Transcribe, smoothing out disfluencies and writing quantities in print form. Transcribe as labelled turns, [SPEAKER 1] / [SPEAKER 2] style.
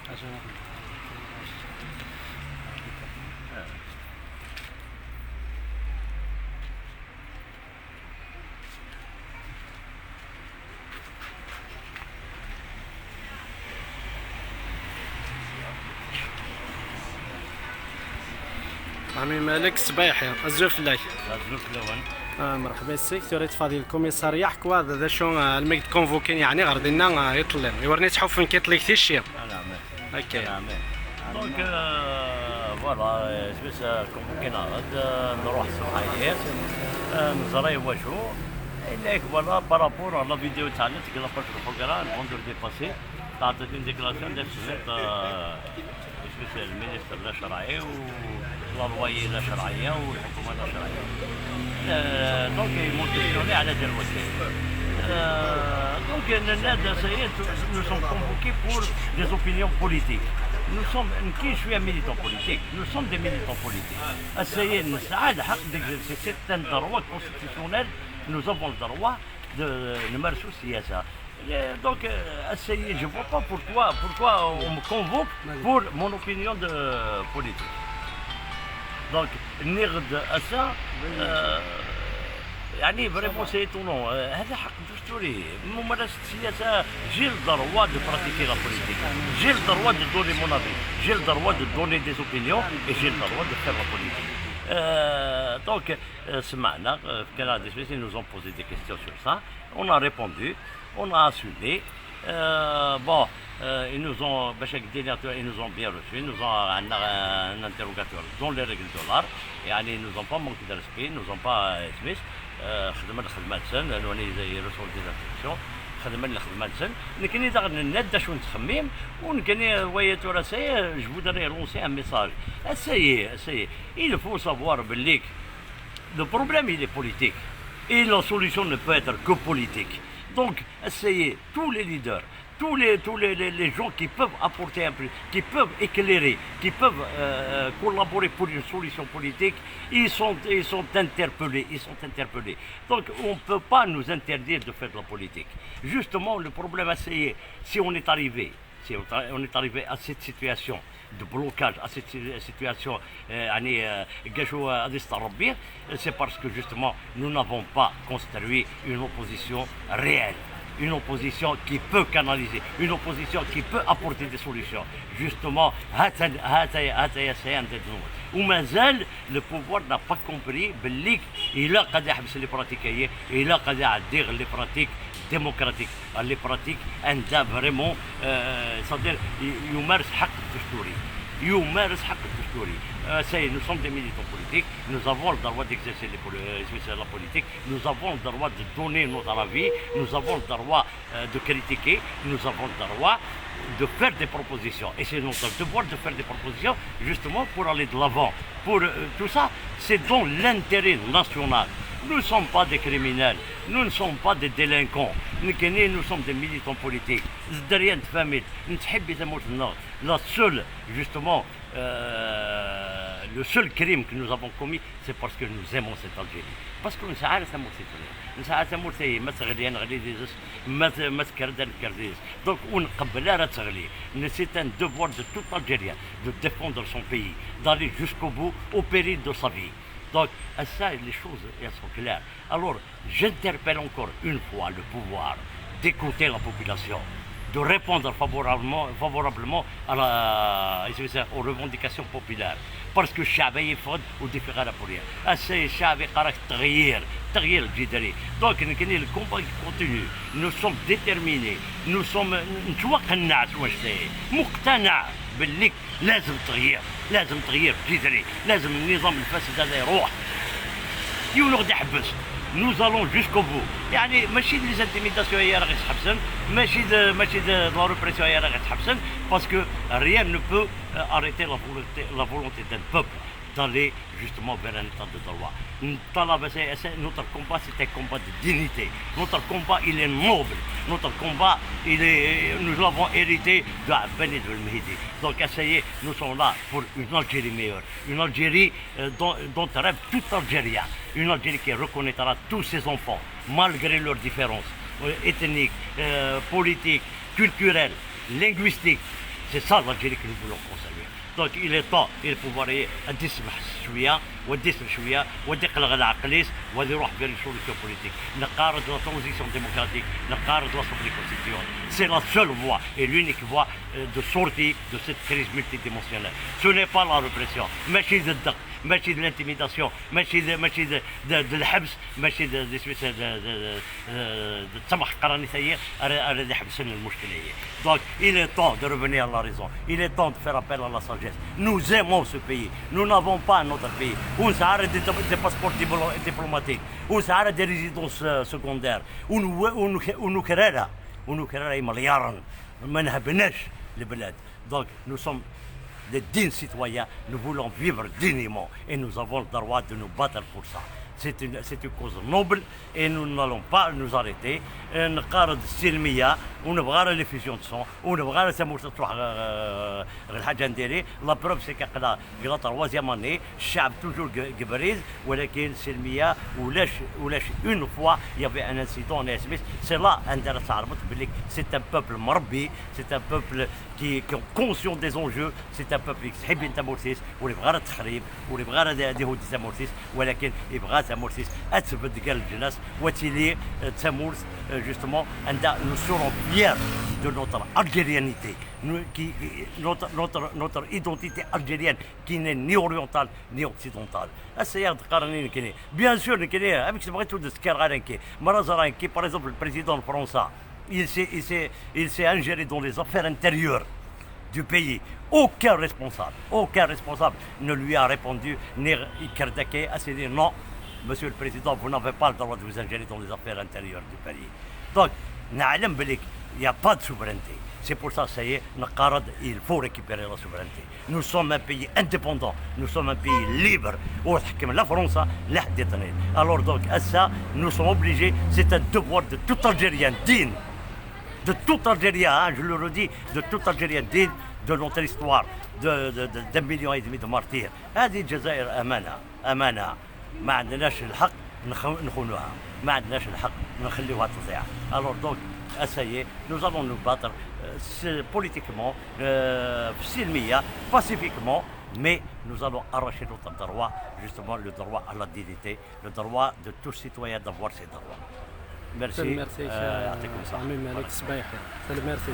[SPEAKER 1] عمي مالك الصبايحي الزوف الله
[SPEAKER 2] الزوف الاول
[SPEAKER 1] مرحبا السي توريت فادي الكوميساريا حكوا هذا شو الميك كونفوكين يعني غردنا يطلع يورني تحوف فين كيطلع كثير شي
[SPEAKER 2] نعم
[SPEAKER 1] اوكي
[SPEAKER 2] دونك فوالا سبيس كونفوكينا نروح الصباحيات نزري واشو إلا فوالا بارابور على فيديو تاعنا تقرا في البروغرام الفوندور دي باسي تعطيك اون ديكلاسيون ديال السيد سبيس المينيستر لا شرعي واللوايي لا شرعيه والحكومه لا شرعيه دونك يمونتيزيوني على ديال الوسائل دونك nous sommes convoqués pour des opinions politiques. Nous sommes nous sommes des militants politiques. Essayer نسعى الحق d'exercer c'est un droit constitutionnel. Nous avons le droit de نمارسوا السياسه. Donc, je ne vois pas pourquoi on me convoque pour mon opinion de politique. Donc, نغد أسا يعني فريمون سي ايتونون هذا حق دستوري ممارسة السياسة جي الدروا دو براتيكي لا بوليتيك جي الدروا دو دوني مون افي جي الدروا دو دوني دي اوبينيون اي جي الدروا دو فير لا بوليتيك دونك سمعنا في كندا دي سبيسي nous ont posé des questions sur ça on a répondu on a assumé bon ils nous ont ils nous ont bien reçus, ils nous ont un interrogatoire dans les règles de l'art يعني ils nous ont pas manqué de respect, ils nous ont pas سميت خدمنا الخدمات سن لانه يرسلوا دي انستركسيون خدمنا الخدمات سن لكن اذا ندا شو نتخمم ونكني ويا راسي جو فودري لونسي ان ميساج essayez il faut savoir بالليك le problème il est politique et la solution ne peut être que politique donc essayez tous les leaders tous les gens qui peuvent apporter un peu, qui peuvent éclairer, qui peuvent collaborer pour une solution politique, ils sont interpellés. Donc on ne peut pas nous interdire de faire de la politique. Justement, le problème, c'est si on est arrivé à cette situation de blocage, à cette situation, c'est parce que justement nous n'avons pas construit une opposition réelle. Une opposition qui peut canaliser, une opposition qui peut apporter des solutions. Justement, le pouvoir n'a pas compris il a les pratiques, il a les pratiques démocratiques, les pratiques vraiment, c'est-à-dire يمارس حق الدستوري. Nous sommes des militants politiques, nous avons le droit d'exercer la politique, nous avons le droit de donner notre avis, nous avons le droit de critiquer, nous avons le droit de faire des propositions. Et c'est notre devoir de faire des propositions justement pour aller de l'avant. Pour tout ça, c'est dans l'intérêt national. Nous ne sommes pas des criminels, nous ne sommes pas des délinquants, nous sommes des militants politiques. La seule, justement, le seul crime que nous avons commis, c'est parce que nous aimons cette Algérie. Parce que nous donc c'est un devoir de tout Algérien de défendre son pays, d'aller jusqu'au bout au péril de sa vie. Donc, ça, les choses elles sont claires. Alors, j'interpelle encore une fois le pouvoir d'écouter la population, de répondre favorablement aux revendications populaires. Parce que الشعب يفقد ودفع على بوريا. الشعب يقرأ تغيير الجذري. Donc le combat continue. Nous sommes déterminés. Nous sommes نتوقع مقتنع باللي لازم تغيير جذري. لازم النظام الفاسد هذا يروح. يولغ يحبس. Nous allons jusqu'au bout. يعني ماشي لي زانتيميداسيون هي راه غتحبسن ماشي لا ريبريسيون هي راه غتحبسن باسكو rien ne peut arrêter la volonté d'un peuple d'aller justement vers un état de droit. Notre combat c'est un combat de dignité. Notre combat il est noble. Notre combat nous l'avons hérité de Ben et de Mehdi. Donc essayez, nous sommes là pour une Algérie meilleure, une Algérie dont rêve tout Algérien, une Algérie qui reconnaîtra tous ses enfants malgré leurs différences ethniques, politiques, culturelles, linguistiques. C'est ça l'Algérie que nous voulons conserver. Donc il est temps البوفوار غادي يسمح شويه وغادي يسمح شويه وغادي يقلق العقليس وغادي يروح vers une solution politique. نقارض la transition démocratique, نقارض l'Assemblée constituante. C'est la seule voie et l'unique voie de sortie de cette crise multidimensionnelle. Ce n'est pas la répression, ماشي الضغط، ماشي الانتيميداسيون، ماشي الحبس، ماشي التسمح القرنيسيه اللي حبسنا المشكله هي. Donc il est temps de revenir à la raison, il est temps de faire appel à la sagesse. Nous aimons ce pays, nous n'avons pas notre pays. ونسعر des passeports diplomatiques، ونسعر des résidences secondaires، ونكررها مليارا ما نهبناش البلاد. Donc nous sommes des dignes citoyens, nous voulons vivre dignement et nous avons le droit de nous battre pour ça. C'est une cause noble et nous n'allons pas nous arrêter. نقارض السلميه ونبغى لي فيزيون دو سون ونبغى تموت تروح الحاجه نديري لا بروف سي كقلا قلا تروازيام اني الشعب توجور قبريز ولكن السلميه ولاش اون فوا يافي ان انسيدون اسميس سي لا عندنا تعرفت بلي سي ان بوبل مربي سي ان بوبل كي كونسيون دي زونجو سي ان بوبل يحب انت مورسيس واللي بغى التخريب واللي بغى ديهود تامورسيس ولكن يبغى تامورسيس اتثبت قال الجناس وتيلي تامورس justement, nous serons fiers de notre algérianité, notre identité algérienne qui n'est ni orientale ni occidentale. Bien sûr, avec ce tout de ce qui par exemple le président français, il s'est ingéré dans les affaires intérieures du pays. Aucun responsable ne lui a répondu, ni Kerdaké a dit non. Monsieur le Président, vous n'avez pas le droit de vous ingérer dans les affaires intérieures du pays. Donc, il n'y a pas de souveraineté. C'est pour ça, ça y est, il faut récupérer la souveraineté. Nous sommes un pays indépendant, nous sommes un pays libre. La France, alors donc, à ça, nous sommes obligés, c'est un devoir de tout Algérien digne, de tout Algérien, je le redis, de tout Algérien digne de notre histoire, d'un million et demi de martyrs. هذه الجزائر أمانة. ما عندناش الحق نخونوها، ما عندناش الحق نخليوها تضيع. Alors donc, essayez, nous allons nous battre politiquement, silmia, pacifiquement, mais nous allons arracher notre droit, justement le droit à la dignité, le droit de tout citoyen d'avoir ses droits. Merci.
[SPEAKER 1] يعطيكم الصحة. merci.